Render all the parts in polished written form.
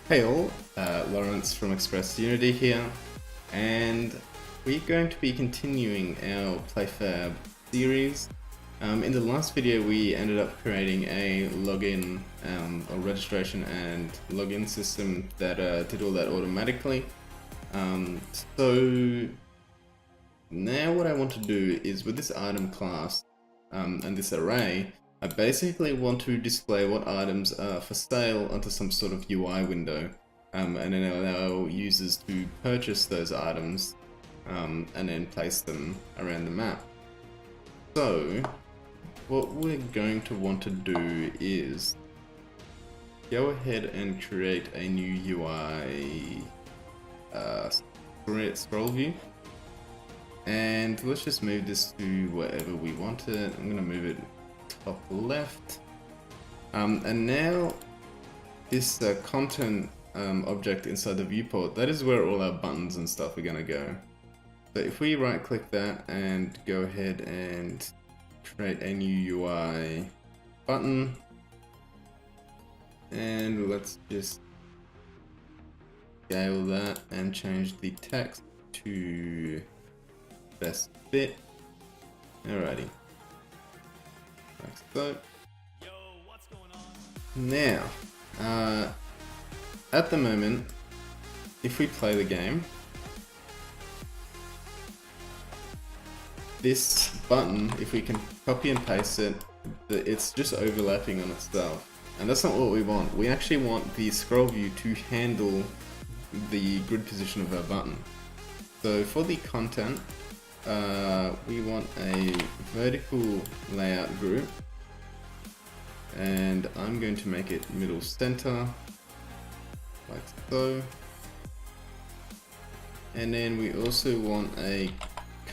Hey all, Lawrence from Express Unity here, and we're going to be continuing our Playfab series. In the last video we ended up creating a login or registration and login system that did all that automatically. So now what I want to do is with this item class and this array, I basically want to display what items are for sale onto some sort of UI window, and then allow users to purchase those items and then place them around the map. So what we're going to want to do is go ahead and create a new UI scroll view. And let's just move this to wherever we want it. I'm going to move it top left. And now this content object inside the viewport, that is where all our buttons and stuff are going to go. So if we right click that and go ahead and create a new UI button, and let's just scale that and change the text to best fit. Alrighty. Like so. Now, at the moment, if we play the game, this button, if we can copy and paste it, it's just overlapping on itself. And that's not what we want. We actually want the scroll view to handle the grid position of our button. So for the content, we want a vertical layout group, and I'm going to make it middle center, like so. And then we also want a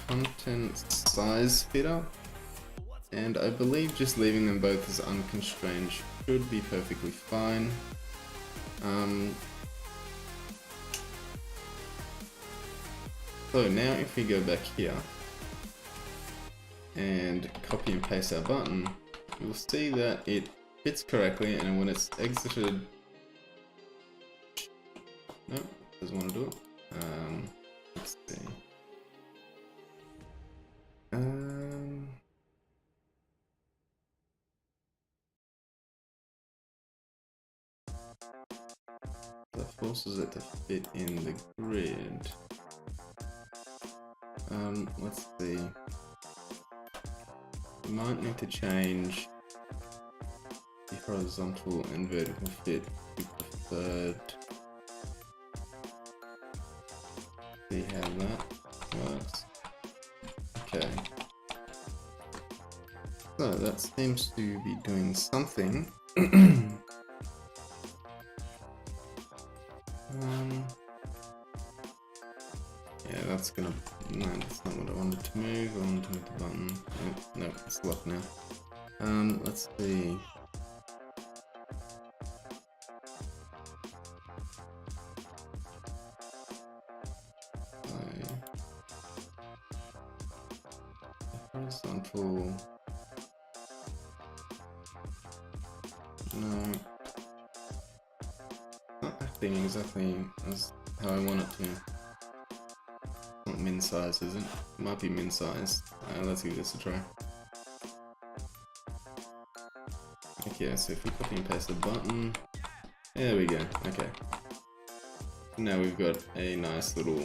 content size fitter, and I believe just leaving them both as unconstrained should be perfectly fine. So now if we go back here and copy and paste our button, you'll see that it fits correctly, and when it's exited, nope, doesn't want to do it. Let's see. That forces it to fit in the grid. Let's see. We might need to change the horizontal and vertical fit to preferred. See how that works. Okay. So that seems to be doing something. Yeah, that's gonna. No, that's not what I wanted to move. I wanted to move the button. No, it's locked now. Let's see. Horizontal. No. Not acting exactly as how I want it to. Not min size, is it? It might be min size. Let's give this a try. Okay, so if we copy and paste the button, there we go. Okay. Now we've got a nice little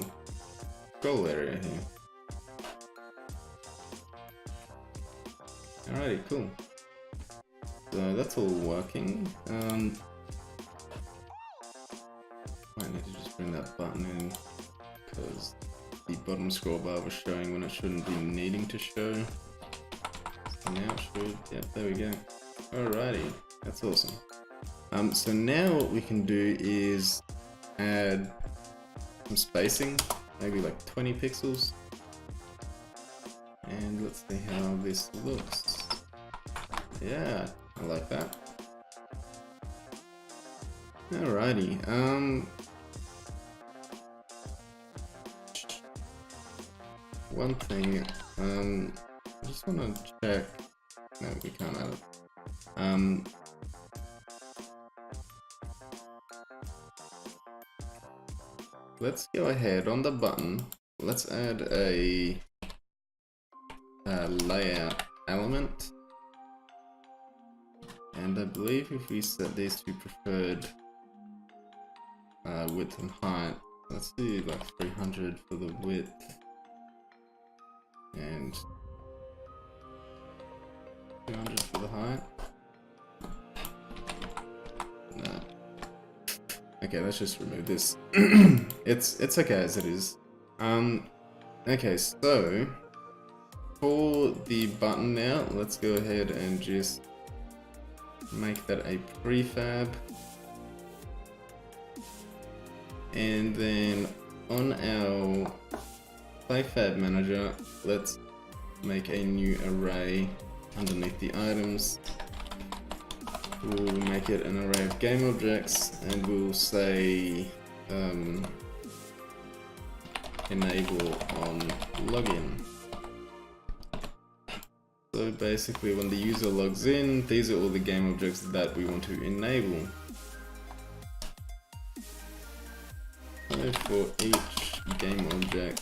scroll area here. Alrighty, cool. So that's all working. Might need to just bring that button in because the bottom scroll bar was showing when it shouldn't be needing to show. So now it should. Yep, there we go. Alrighty, that's awesome. So now what we can do is add some spacing, maybe like 20 pixels. And let's see how this looks. Yeah, I like that. Alrighty, one thing, I just want to check. No, we can't add it. let's go ahead on the button. Let's add a layout element. And I believe if we set these to preferred width and height, let's do like 300 for the width and 200 for the height. No. Okay, let's just remove this. It's okay as it is. Okay, so for the button now, let's go ahead and just make that a prefab. And then on our Playfab manager, let's make a new array underneath the items. We'll make it an array of game objects, and we'll say enable on login. So basically when the user logs in, these are all the game objects that we want to enable. So for each game object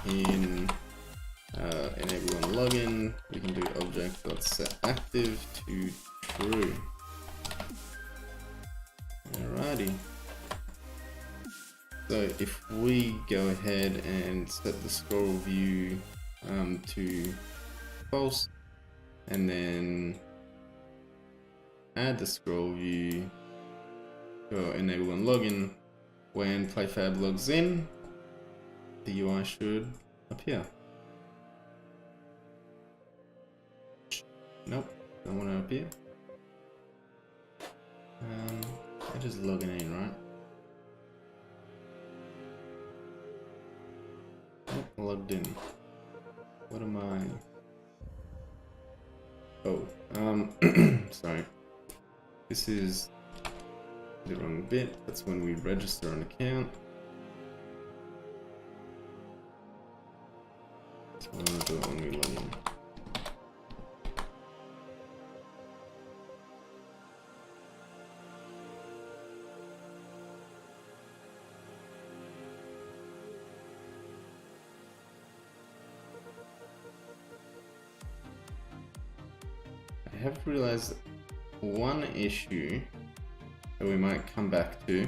in enable on login, we can do object.setActive to true. Alrighty. So if we go ahead and set the scroll view to false, and then add the scroll view to enable on login, when Playfab logs in, the UI should appear. Nope, don't want to appear. I just logging in, right? Oh, logged in. What am I? Oh, sorry. This is the wrong bit. That's when we register an account. So I'm gonna do it when we log in. I have realized one issue that we might come back to,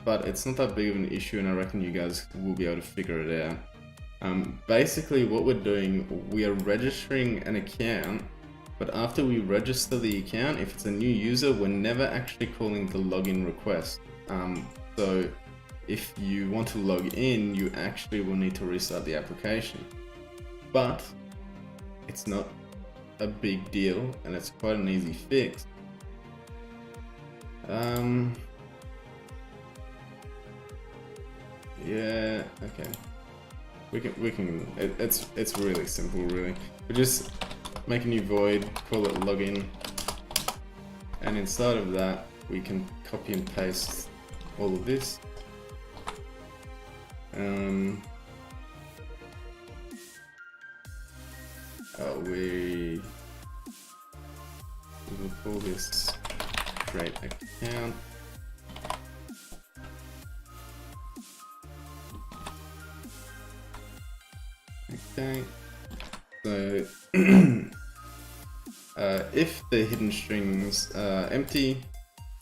but it's not that big of an issue, and I reckon you guys will be able to figure it out. Basically what we're doing, we are registering an account, but after we register the account, if it's a new user, we're never actually calling the login request. So if you want to log in, you actually will need to restart the application. But it's not a big deal, and it's quite an easy fix. Yeah, okay. We can. It's really simple, really. We just make a new void, call it login, and inside of that, we can copy and paste all of this. We will call this create account. Okay, so if the hidden string's empty,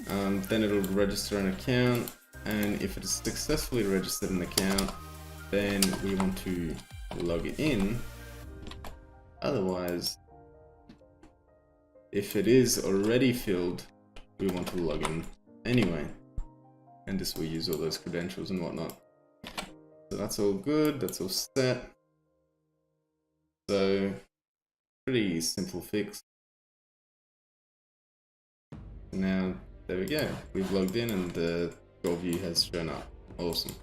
then it'll register an account, and if it is successfully registered an account, then we want to log it in. Otherwise, if it is already filled, we want to log in anyway, and this will use all those credentials and whatnot. So that's all good, that's all set. So pretty simple fix. Now there we go, we've logged in and the scroll view has shown up. Awesome.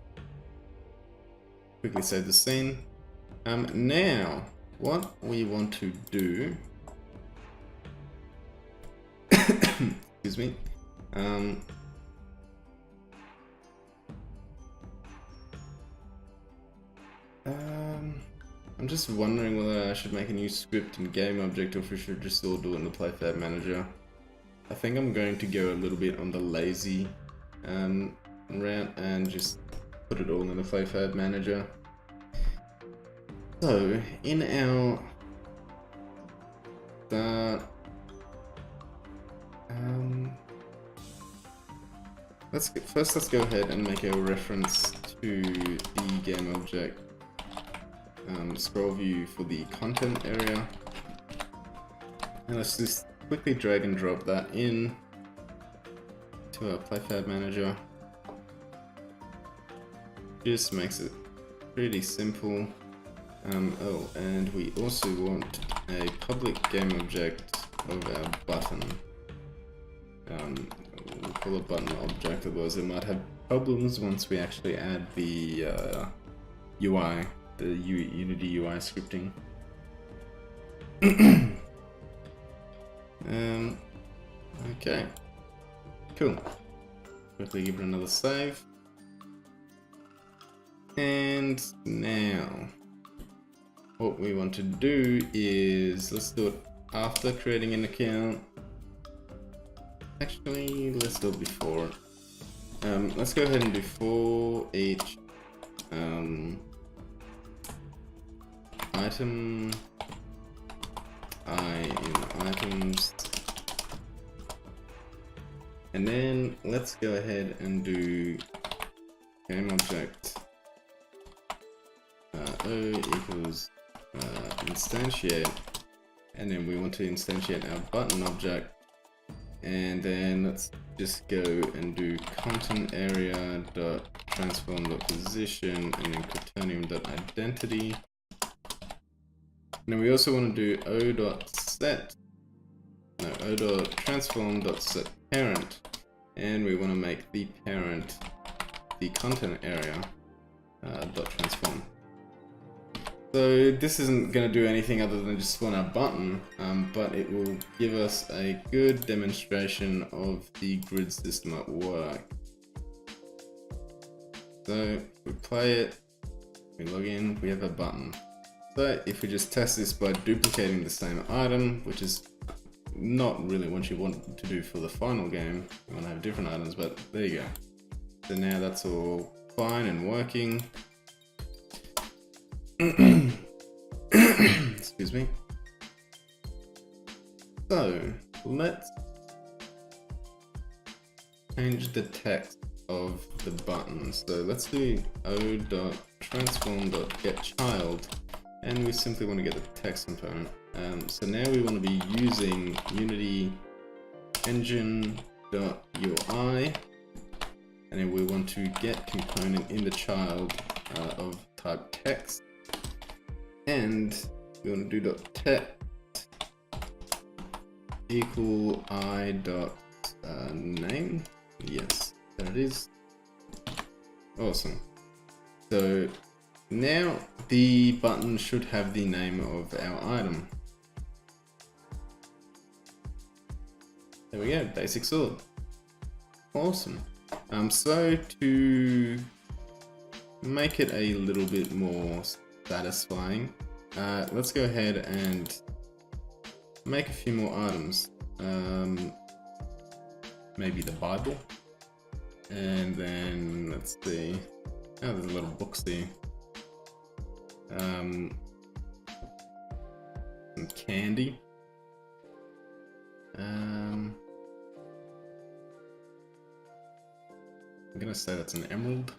Quickly save the scene. Now what we want to do excuse me, I'm just wondering whether I should make a new script in game object or if we should just all do it in the Playfab manager. I think I'm going to go a little bit on the lazy route and just put it all in the Playfab manager. So in our start, let's go ahead and make a reference to the game object scroll view for the content area, and let's just quickly drag and drop that in to our Playfab manager. Just makes it pretty simple. Oh, and we also want a public game object of our button. We'll call it button object, otherwise it might have problems once we actually add the UI, the Unity UI scripting. Okay, cool. Quickly give it another save. And now, what we want to do is, let's do it after creating an account. Actually, let's do it before. Let's go ahead and do for each item I in items, and then let's go ahead and do game object O equals instantiate, and then we want to instantiate our button object, and then let's just go and do content area dot transform dot position, and then quaternium dot identity. And then we also want to do o dot transform dot set parent, and we want to make the parent the content area dot transform. So this isn't going to do anything other than just spawn our button, but it will give us a good demonstration of the grid system at work. So we play it, we log in, we have a button. So if we just test this by duplicating the same item, which is not really what you want to do for the final game, you want to have different items, but there you go. So now that's all fine and working. Excuse me. So let's change the text of the button. So let's do o.transform.getChild, and we simply want to get the text component. So now we want to be using Unity engine.ui, and then we want to get component in the child of type text, and we want to do .text equal I dot name. Yes, there it is. Awesome. So now the button should have the name of our item. There we go, basic sword. Awesome. So to make it a little bit more satisfying, let's go ahead and make a few more items. Maybe the Bible, and then let's see. Oh, there's a little books there. Some candy. I'm gonna say that's an emerald.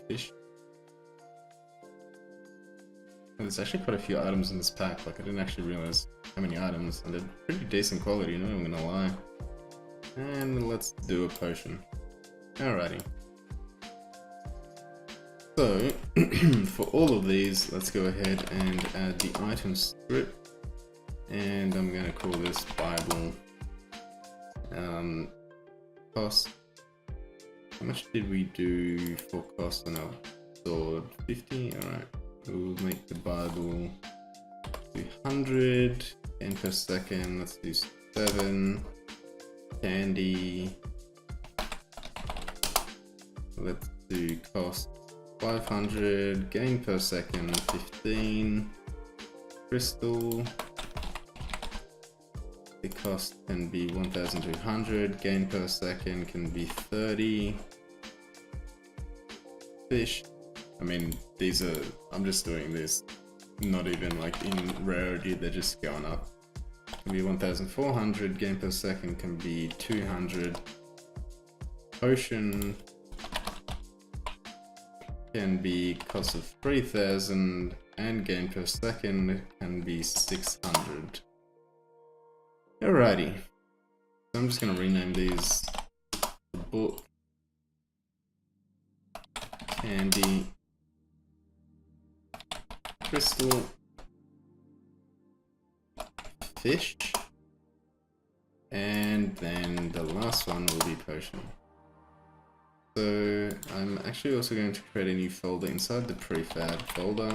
Fish. Oh, there's actually quite a few items in this pack. Like, I didn't actually realize how many items, and they're pretty decent quality, not even gonna lie. And let's do a potion. Alrighty. So, for all of these, let's go ahead and add the item script, and I'm gonna call this Bible. Cost. How much did we do for cost on our sword? 50? Alright. We'll make the Bible 200 gain per second. Let's do 7. Candy. Let's do cost 500, gain per second 15. Crystal. the cost can be 1,200, gain per second can be 30. Fish. I mean, these are, I'm just doing this, not even like in rarity, they're just going up. Can be 1,400, gain per second can be 200. Ocean can be cost of 3,000 and gain per second can be 600. Alrighty, so I'm just gonna rename these the book, candy, crystal, fish, and then the last one will be potion. So I'm actually also going to create a new folder inside the prefab folder.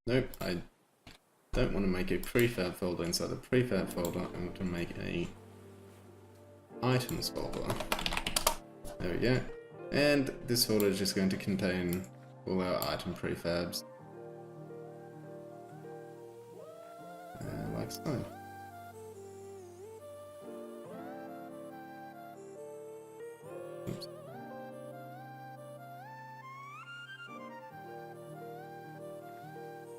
Nope, I don't want to make a prefab folder inside the prefab folder. I want to make a items folder. There we go. And this folder is just going to contain all our item prefabs. Like so. Oops.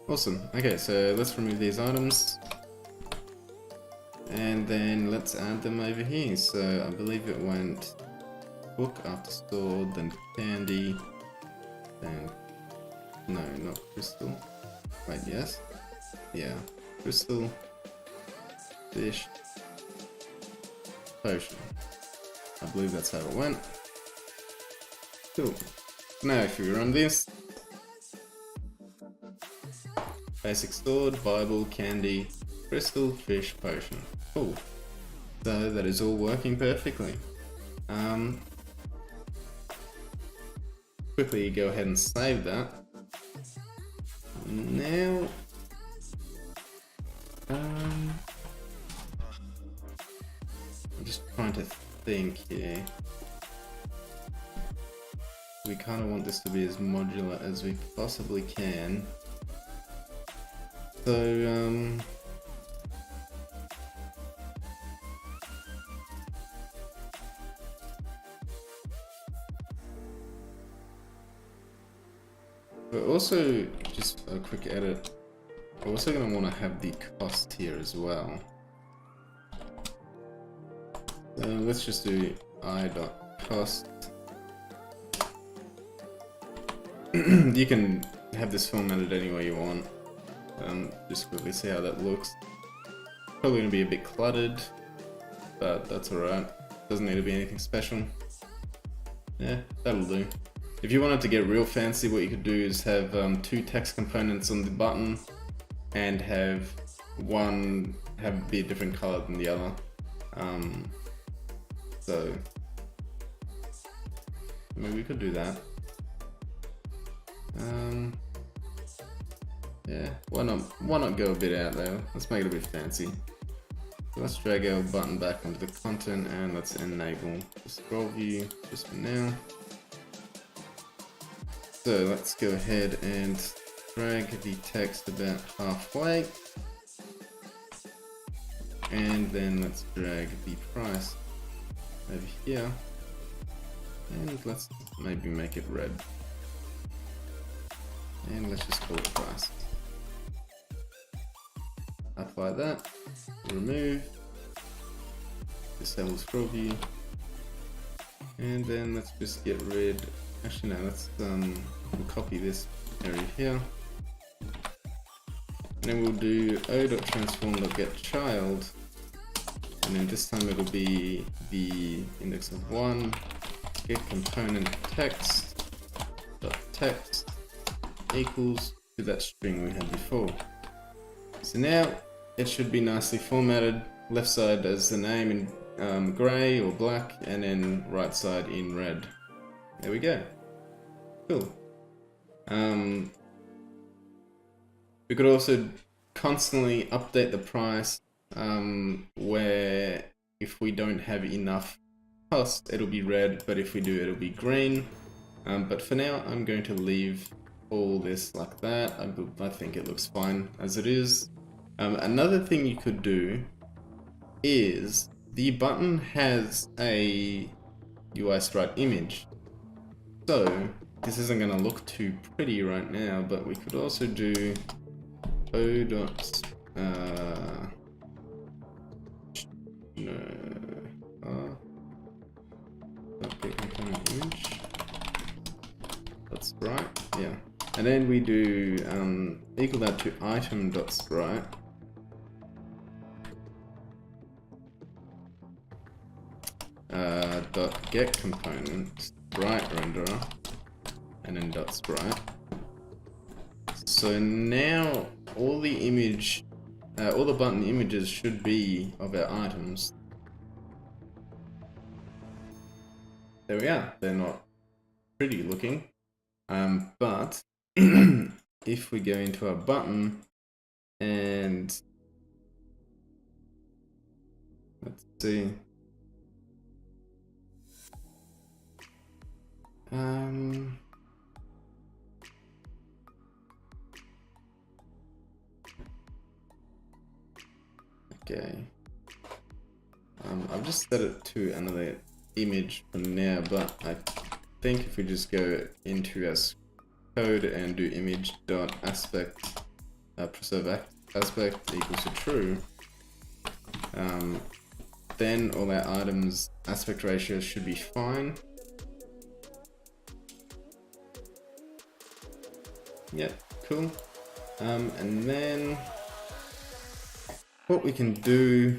Awesome. Okay, so let's remove these items. And then let's add them over here. So I believe it went book after store, then candy, then no, not crystal. Wait, yes? Yeah. Crystal, fish, potion. I believe that's how it went. Cool. Now if we run this, basic stored, Bible, candy, crystal, fish, potion. Cool. So that is all working perfectly. Quickly go ahead and save that. Now, I'm just trying to think here. We kind of want this to be as modular as we possibly can. So, but also, just a quick edit, we're also going to want to have the cost here as well. So let's just do i.cost. You can have this formatted any way you want. Just quickly see how that looks. Probably going to be a bit cluttered, but that's alright. Doesn't need to be anything special. Yeah, that'll do. If you wanted to get real fancy, what you could do is have two text components on the button and have one be a different color than the other. So maybe we could do that. Yeah, why not go a bit out there? Let's make it a bit fancy. So let's drag our button back onto the content and let's enable the scroll view just for now. So let's go ahead and drag the text about halfway. And then let's drag the price over here. And let's maybe make it red. And let's just call it price. Apply that, remove, disable scroll view, and then let's just get rid, actually no, let's we'll copy this area here, and then we'll do o.transform.getChild, and then this time it'll be the index of 1, get component text equals to that string we had before. So now it should be nicely formatted, left side as the name in grey or black, and then right side in red. There we go. Cool. We could also constantly update the price, where if we don't have enough cost, it'll be red, but if we do, it'll be green. But for now, I'm going to leave all this like that. I think it looks fine as it is. Another thing you could do is the button has a UI sprite image. So this isn't going to look too pretty right now, but we could also do component image. That's right, yeah. And then we do equal that to item.sprite. Dot get component sprite renderer, and then dot sprite. So now all the image, all the button images should be of our items. There we are. They're not pretty looking, but if we go into our button and let's see. Okay. I've just set it to another image for now, but I think if we just go into our code and do image.aspect, preserve aspect equals to true, then all our items aspect ratios should be fine. Yep, cool. And then what we can do,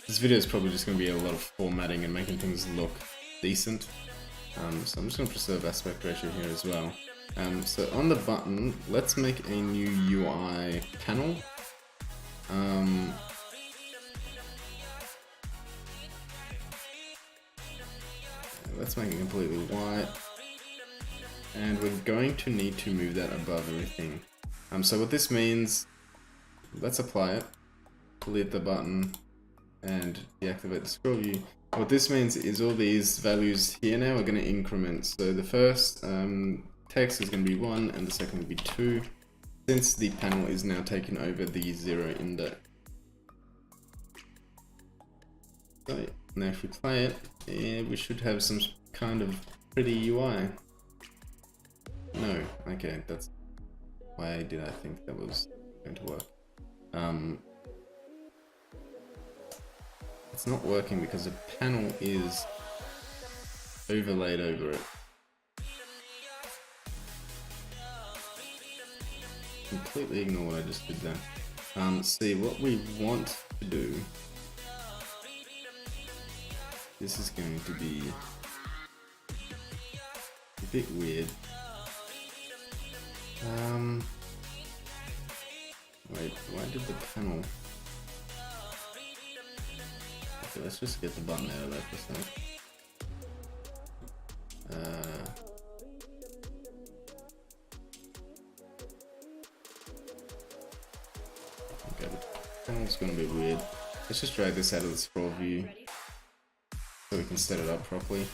this video is probably just going to be a lot of formatting and making things look decent. So I'm just going to preserve aspect ratio here as well. So on the button, let's make a new UI panel. Let's make it completely white. And we're going to need to move that above everything. So what this means, let's apply it, delete the button, and deactivate the scroll view. What this means is all these values here now are going to increment. So the first text is going to be 1 and the second will be 2, since the panel is now taking over the 0 index. So now if we play it, we should have some kind of pretty UI. No, okay, that's why did I think that was going to work. It's not working because the panel is overlaid over it. Completely ignore what I just did there. See, what we want to do, this is going to be a bit weird. Wait, why did the panel? Okay, let's just get the button out of there for a second. Okay, the panel's gonna be weird. Let's just drag this out of the scroll view so we can set it up properly.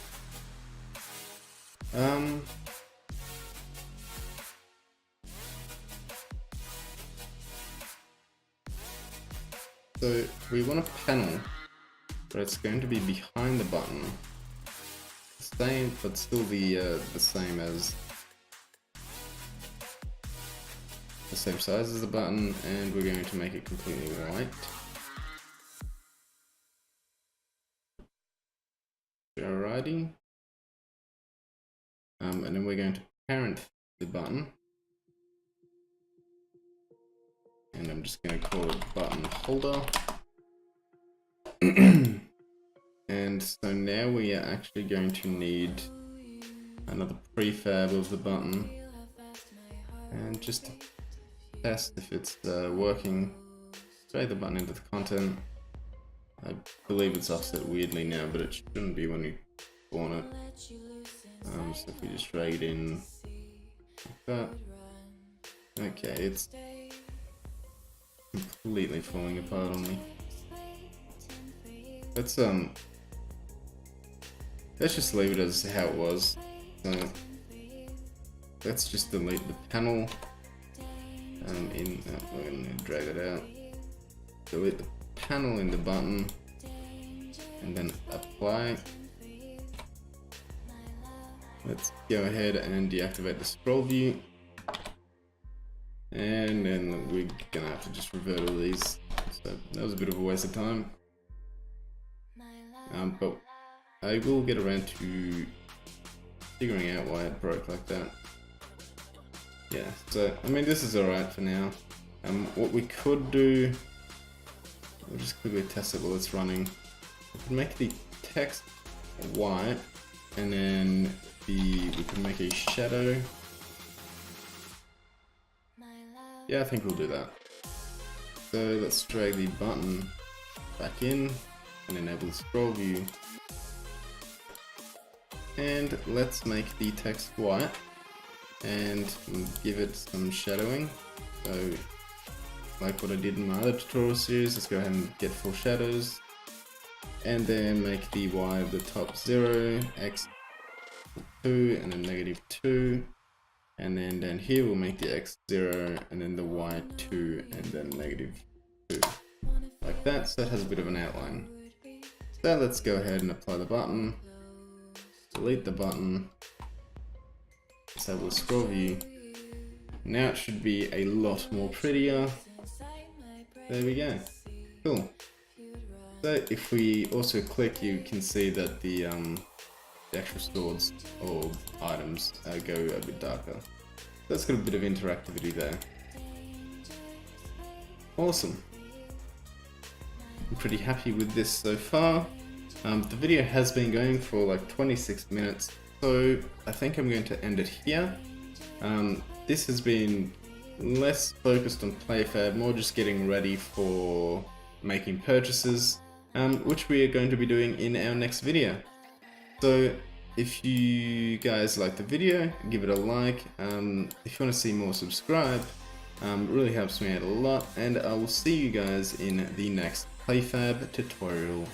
So we want a panel, but it's going to be behind the button, same, but still the same as the same size as the button, and we're going to make it completely white. Alrighty, and then we're going to parent the button. And I'm just going to call it button holder. And so now we are actually going to need another prefab of the button. And just to test if it's working, drag the button into the content. I believe it's offset weirdly now, but it shouldn't be when you spawn it. So if we just drag it in like that. Okay, it's completely falling apart on me. Let's just leave it as how it was. So let's just delete the panel. We're gonna drag it out. delete the panel in the button, and then apply. Let's go ahead and deactivate the scroll view. And then we're gonna have to just revert all these. So that was a bit of a waste of time. But I will get around to figuring out why it broke like that. Yeah, so I mean this is alright for now. What we could do, we'll just quickly test it while it's running. We can make the text white, and then we can make a shadow. Yeah, I think we'll do that. So let's drag the button back in and enable the scroll view. And let's make the text white and give it some shadowing. So like what I did in my other tutorial series, let's go ahead and get full shadows. And then make the Y of the top 0, X 2, and then -2. And then down here we'll make the X 0 and then the Y 2 and then -2. Like that, so that has a bit of an outline. So let's go ahead and apply the button. Delete the button. Disable the scroll view. Now it should be a lot more prettier. There we go. Cool. So if we also click, you can see that the actual swords or items go a bit darker. That's got a bit of interactivity there. Awesome. I'm pretty happy with this so far. The video has been going for like 26 minutes, so I think I'm going to end it here. This has been less focused on Playfab, more just getting ready for making purchases, which we are going to be doing in our next video. So if you guys like the video, give it a like. If you want to see more, subscribe. It really helps me out a lot, and I will see you guys in the next Playfab tutorial.